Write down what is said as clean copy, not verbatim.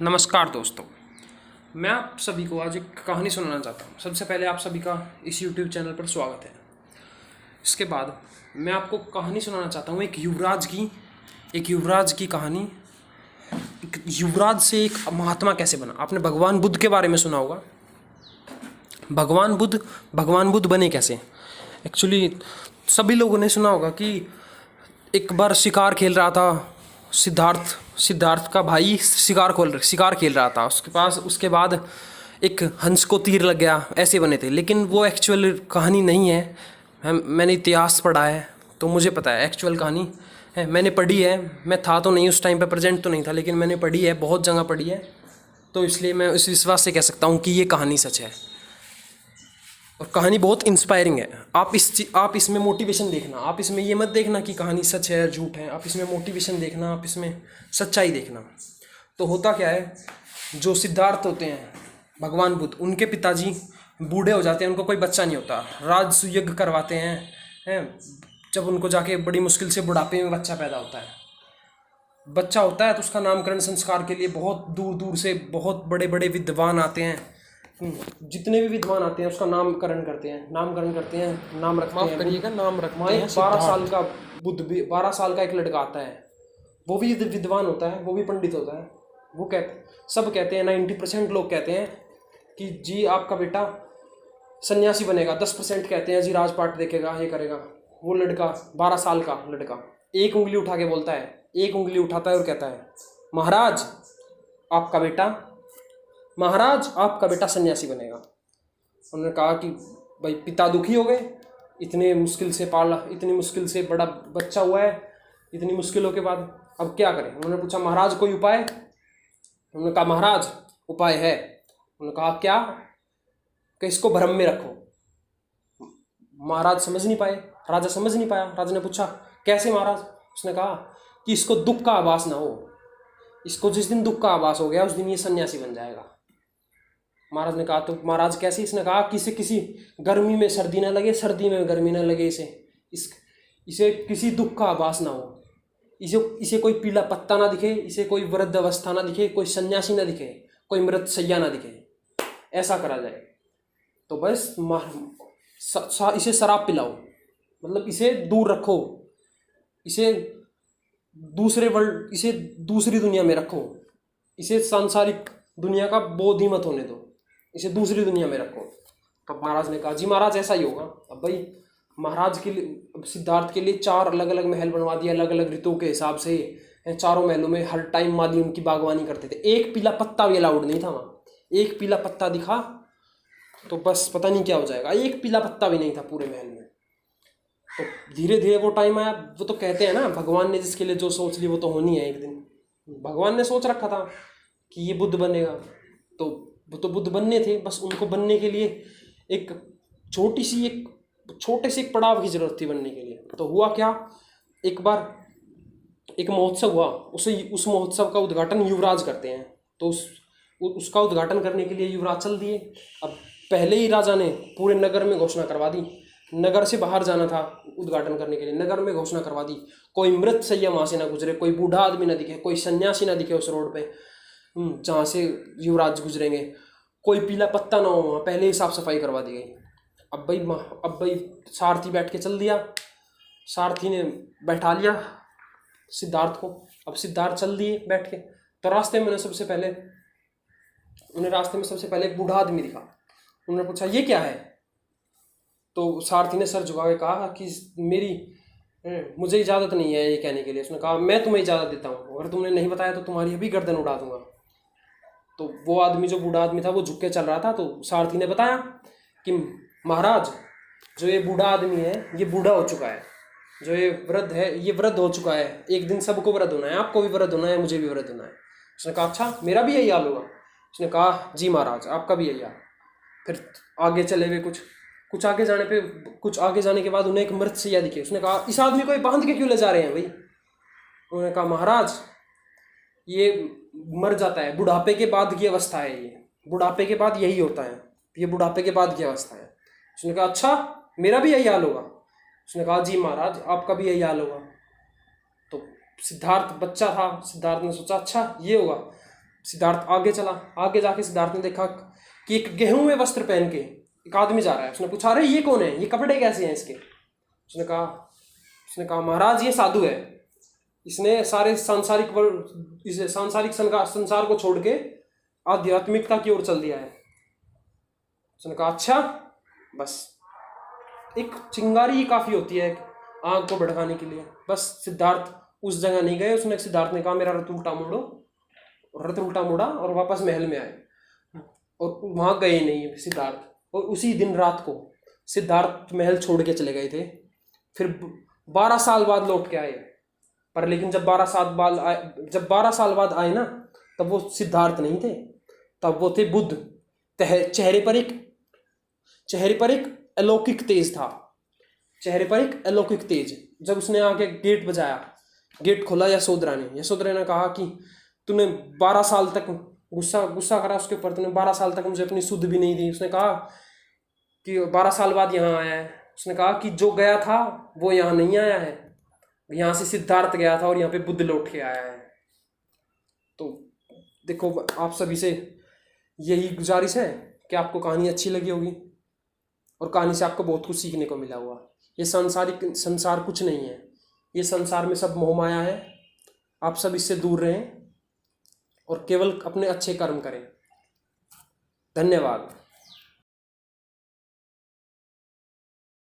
नमस्कार दोस्तों, मैं आप सभी को आज एक कहानी सुनाना चाहता हूँ। सबसे पहले आप सभी का इस YouTube चैनल पर स्वागत है। इसके बाद मैं आपको कहानी सुनाना चाहता हूँ एक युवराज की कहानी। एक युवराज से एक महात्मा कैसे बना। आपने भगवान बुद्ध के बारे में सुना होगा। भगवान बुद्ध बने कैसे। एक्चुअली सभी लोगों ने सुना होगा कि एक बार शिकार खेल रहा था सिद्धार्थ का भाई शिकार खेल रहा था उसके पास। उसके बाद एक हंस को तीर लग गया, ऐसे बने थे। लेकिन वो एक्चुअल कहानी नहीं है। मैंने इतिहास पढ़ा है तो मुझे पता है एक्चुअल कहानी है। मैंने पढ़ी है, मैं था तो नहीं उस टाइम पे, प्रेजेंट तो नहीं था, लेकिन मैंने पढ़ी है, बहुत जगह पढ़ी है। तो इसलिए मैं उस विश्वास से कह सकता हूँ कि ये कहानी सच है और कहानी बहुत इंस्पायरिंग है। आप इसमें मोटिवेशन देखना। आप इसमें ये मत देखना कि कहानी सच है झूठ है। आप इसमें मोटिवेशन देखना, आप इसमें सच्चाई देखना। तो होता क्या है, जो सिद्धार्थ होते हैं भगवान बुद्ध, उनके पिताजी बूढ़े हो जाते हैं, उनको कोई बच्चा नहीं होता। राजसूय करवाते हैं। जब उनको जाके बड़ी मुश्किल से बुढ़ापे में बच्चा पैदा होता है। बच्चा होता है तो उसका नामकरण संस्कार के लिए बहुत दूर दूर से बहुत बड़े बड़े विद्वान आते हैं। जितने भी विद्वान आते हैं उसका नाम रखते हैं। नाम रखते हैं। नाम रखते हैं 12 साल का बुद्ध भी, 12 साल का एक लड़का आता है, वो भी विद्वान होता है, वो भी पंडित होता है। वो सब कहते हैं, 90% लोग कहते हैं कि जी आपका बेटा सन्यासी बनेगा। 10% कहते हैं जी राजपाट देखेगा, ये करेगा। वो लड़का 12 साल का लड़का एक उंगली उठा के बोलता है, एक उंगली उठाता है और कहता है, महाराज आपका बेटा सन्यासी बनेगा। उन्होंने कहा कि भाई पिता दुखी हो गए, इतने मुश्किल से पाला, इतनी मुश्किल से बड़ा बच्चा हुआ है, इतनी मुश्किलों के बाद अब क्या करें। उन्होंने पूछा महाराज कोई उपाय। उन्होंने कहा महाराज उपाय है। उन्होंने कहा क्या। कि इसको भ्रम में रखो। महाराज समझ नहीं पाए, राजा समझ नहीं पाया। राजा ने पूछा कैसे महाराज। उसने कहा कि इसको दुख का आभास ना हो। इसको जिस दिन दुख का आभास हो गया उस दिन ये सन्यासी बन जाएगा। महाराज ने कहा तो महाराज कैसे। इसने कहा किसी गर्मी में सर्दी ना लगे, सर्दी में गर्मी ना लगे, इसे किसी दुख का आभास ना हो, इसे कोई पीला पत्ता ना दिखे, इसे कोई वृद्ध अवस्था ना दिखे, कोई सन्यासी ना दिखे, कोई मृत शैया ना दिखे। ऐसा करा जाए तो बस इसे शराब पिलाओ, मतलब इसे दूर रखो, इसे दूसरी दुनिया में रखो, इसे सांसारिक दुनिया का बोध ही मत होने दो, इसे दूसरी दुनिया में रखो। तब महाराज ने कहा जी महाराज ऐसा ही होगा। अब भाई महाराज के लिए, सिद्धार्थ के लिए 4 अलग अलग महल बनवा दिए, अलग अलग ऋतुओं के हिसाब से। चारों महलों में हर टाइम माली उनकी बागवानी करते थे। एक पीला पत्ता भी अलाउड नहीं था वहाँ। एक पीला पत्ता दिखा तो बस पता नहीं क्या हो जाएगा। एक पीला पत्ता भी नहीं था पूरे महल में। तो धीरे धीरे वो टाइम आया। वो तो कहते हैं ना, भगवान ने जिसके लिए जो सोच ली वो तो होनी है एक दिन। भगवान ने सोच रखा था कि ये बुद्ध बनेगा, तो वो तो बुद्ध बनने थे। बस उनको बनने के लिए एक छोटे से एक पड़ाव की जरूरत थी बनने के लिए। तो हुआ क्या, एक बार एक महोत्सव हुआ। उस महोत्सव का उद्घाटन युवराज करते हैं। तो उसका उद्घाटन करने के लिए युवराज चल दिए। अब पहले ही राजा ने पूरे नगर में घोषणा करवा दी। नगर से बाहर जाना था उद्घाटन करने के लिए, नगर में घोषणा करवा दी कोई मृत शैया वहाँ से ना गुजरे, कोई बूढ़ा आदमी ना दिखे, कोई सन्यासी ना दिखे उस रोड पे जहाँ से युवराज गुजरेंगे, कोई पीला पत्ता ना हो वहाँ। पहले ही साफ सफाई करवा दी गई। अब भाई सारथी बैठ के चल दिया। सारथी ने बैठा लिया सिद्धार्थ को। अब सिद्धार्थ चल दिए बैठ के। तो रास्ते में सबसे पहले एक बूढ़ा आदमी दिखा। उन्होंने पूछा ये क्या है। तो सारथी ने सर झुका के कहा कि मुझे इजाज़त नहीं है ये कहने के लिए। उसने कहा मैं तुम्हें इजाज़त देता हूँ, अगर तुमने नहीं बताया तो तुम्हारी अभी गर्दन उड़ा दूंगा। तो वो आदमी, जो बूढ़ा आदमी था, वो झुक के चल रहा था। तो सारथी ने बताया कि महाराज जो ये बूढ़ा आदमी है ये बूढ़ा हो चुका है, जो ये वृद्ध है ये वृद्ध हो चुका है। एक दिन सबको वृद्ध होना है, आपको भी वृद्ध होना है, मुझे भी वृद्ध होना है। उसने कहा अच्छा मेरा भी यही हाल होगा। उसने कहा जी महाराज आपका भी यही हाल। फिर आगे चले हुए कुछ आगे जाने के बाद उन्हें एक मृत शैया दिखे। उसने कहा इस आदमी को बांध के क्यों ले जा रहे हैं भाई। उन्होंने कहा महाराज ये मर जाता है, बुढ़ापे के बाद की अवस्था है, ये बुढ़ापे के बाद यही होता है, ये बुढ़ापे के बाद की अवस्था है। उसने कहा अच्छा मेरा भी यही हाल होगा। उसने कहा जी महाराज आपका भी यही हाल होगा। तो सिद्धार्थ बच्चा था, सिद्धार्थ ने सोचा अच्छा ये होगा। सिद्धार्थ आगे चला। आगे जाके सिद्धार्थ ने देखा कि एक गेहूं में वस्त्र पहन के एक आदमी जा रहा है। उसने पूछा, अरे ये कौन है, ये कपड़े कैसे हैं इसके? उसने कहा महाराज ये साधु है, इसने सारे सांसारिक संसार को छोड़ के आध्यात्मिकता की ओर चल दिया है। उसने कहा अच्छा, बस एक चिंगारी ही काफी होती है आग को भड़काने के लिए। बस सिद्धार्थ उस जगह नहीं गए। सिद्धार्थ ने कहा मेरा रथ उल्टा मोड़ो, और रथ उल्टा मोड़ा और वापस महल में आए, और वहां गए नहीं सिद्धार्थ। और उसी दिन रात को सिद्धार्थ महल छोड़ के चले गए थे। फिर 12 साल बाद लौट के आए। पर लेकिन जब 12 साल बाद आए ना, तब वो सिद्धार्थ नहीं थे, तब वो थे बुद्ध। चेहरे पर एक अलौकिक तेज था, चेहरे पर एक अलौकिक तेज। जब उसने आके गेट बजाया, गेट खोला यशोधरा ने कहा कि तूने 12 साल तक गुस्सा करा उसके ऊपर, तूने 12 साल तक मुझे अपनी सुध भी नहीं दी। उसने कहा कि 12 साल बाद यहाँ आया है। उसने कहा कि जो गया था वो यहाँ नहीं आया है, यहाँ से सिद्धार्थ गया था और यहाँ पे बुद्ध लौट के आया है। तो देखो, आप सभी से यही गुजारिश है कि आपको कहानी अच्छी लगी होगी, और कहानी से आपको बहुत कुछ सीखने को मिला हुआ। ये संसार कुछ नहीं है, ये संसार में सब मोह माया है। आप सब इससे दूर रहें और केवल अपने अच्छे कर्म करें। धन्यवाद।